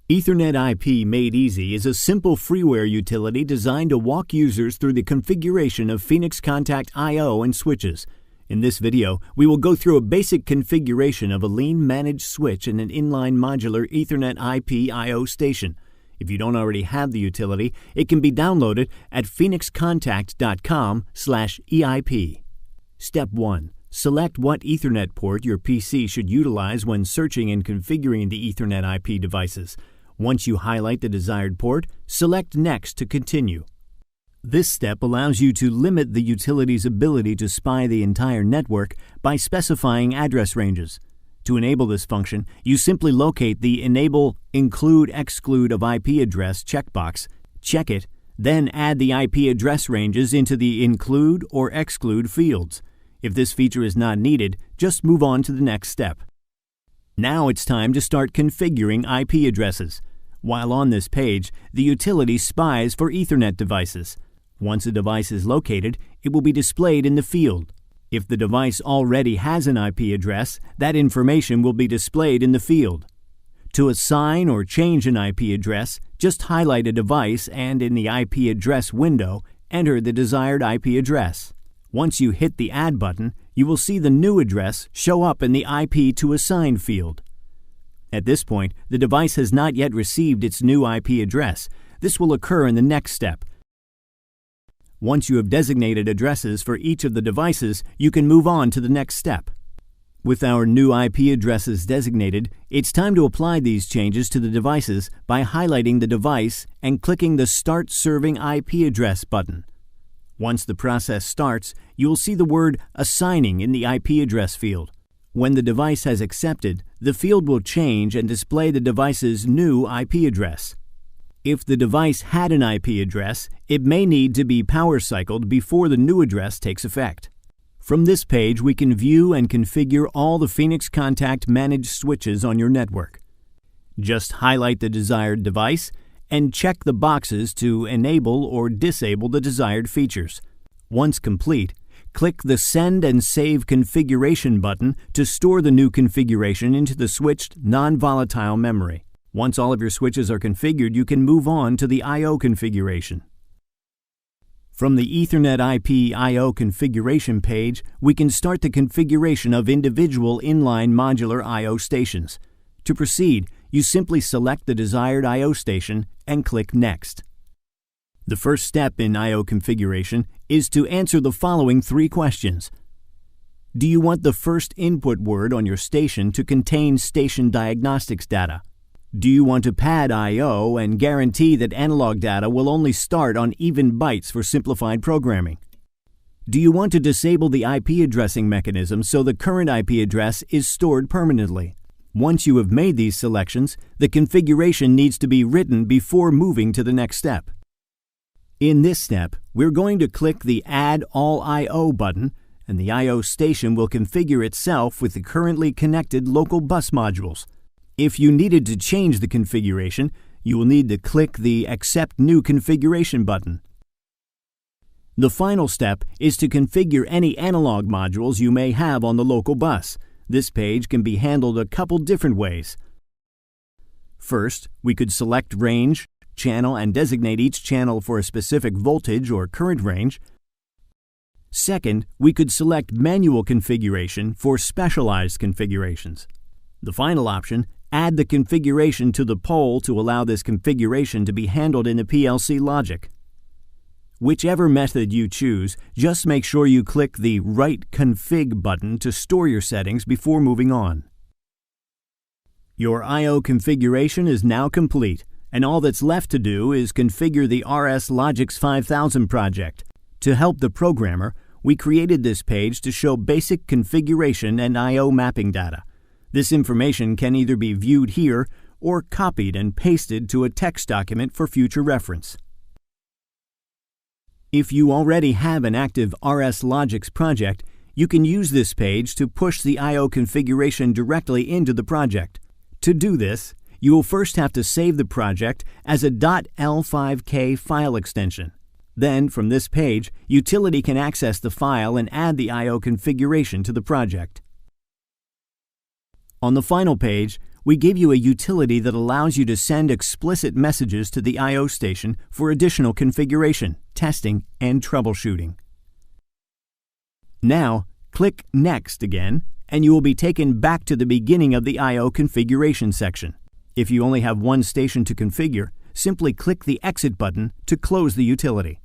EtherNet IP Made Easy is a simple freeware utility designed to walk users through the configuration of Phoenix Contact I/O and switches. In this video, we will go through a basic configuration of a lean managed switch in an inline modular EtherNet IP I/O station. If you don't already have the utility, it can be downloaded at phoenixcontact.com/EIP. Step 1. Select what Ethernet port your PC should utilize when searching and configuring the EtherNet IP devices. Once you highlight the desired port, select Next to continue. This step allows you to limit the utility's ability to spy the entire network by specifying address ranges. To enable this function, you simply locate the Enable Include/Exclude of IP address checkbox, check it, then add the IP address ranges into the Include or Exclude fields. If this feature is not needed, just move on to the next step. Now it's time to start configuring IP addresses. While on this page, the utility spies for EtherNet devices. Once a device is located, it will be displayed in the field. If the device already has an IP address, that information will be displayed in the field. To assign or change an IP address, just highlight a device and in the IP address window, enter the desired IP address. Once you hit the Add button, you will see the new address show up in the IP to assign field. At this point, the device has not yet received its new IP address. This will occur in the next step. Once you have designated addresses for each of the devices, you can move on to the next step. With our new IP addresses designated, it's time to apply these changes to the devices by highlighting the device and clicking the Start Serving IP Address button. Once the process starts, you will see the word Assigning in the IP address field. When the device has accepted, the field will change and display the device's new IP address. If the device had an IP address, it may need to be power cycled before the new address takes effect. From this page, we can view and configure all the Phoenix Contact managed switches on your network. Just highlight the desired device and check the boxes to enable or disable the desired features. Once complete, click the Send and Save Configuration button to store the new configuration into the switched non-volatile memory. Once all of your switches are configured, you can move on to the I/O configuration. From the EtherNet IP I/O configuration page, we can start the configuration of individual inline modular I/O stations. To proceed, you simply select the desired I/O station and click Next. The first step in I/O configuration is to answer the following 3 questions. Do you want the first input word on your station to contain station diagnostics data? Do you want to pad I/O and guarantee that analog data will only start on even bytes for simplified programming? Do you want to disable the IP addressing mechanism so the current IP address is stored permanently? Once you have made these selections, the configuration needs to be written before moving to the next step. In this step, we're going to click the Add All I/O button, and the I/O station will configure itself with the currently connected local bus modules. If you needed to change the configuration, you will need to click the Accept New Configuration button. The final step is to configure any analog modules you may have on the local bus. This page can be handled a couple different ways. First, we could select range, channel, and designate each channel for a specific voltage or current range. Second, we could select manual configuration for specialized configurations. The final option, add the configuration to the pole to allow this configuration to be handled in the PLC logic. Whichever method you choose, just make sure you click the Write Config button to store your settings before moving on. Your I/O configuration is now complete, and all that's left to do is configure the RS-Logix 5000 project. To help the programmer, we created this page to show basic configuration and I/O mapping data. This information can either be viewed here or copied and pasted to a text document for future reference. If you already have an active RS-Logix project, you can use this page to push the I/O configuration directly into the project. To do this, you will first have to save the project as a .l5k file extension. Then, from this page, Utility can access the file and add the I/O configuration to the project. On the final page, we gave you a utility that allows you to send explicit messages to the I/O station for additional configuration, testing, and troubleshooting. Now, click Next again, and you will be taken back to the beginning of the I/O configuration section. If you only have one station to configure, simply click the Exit button to close the utility.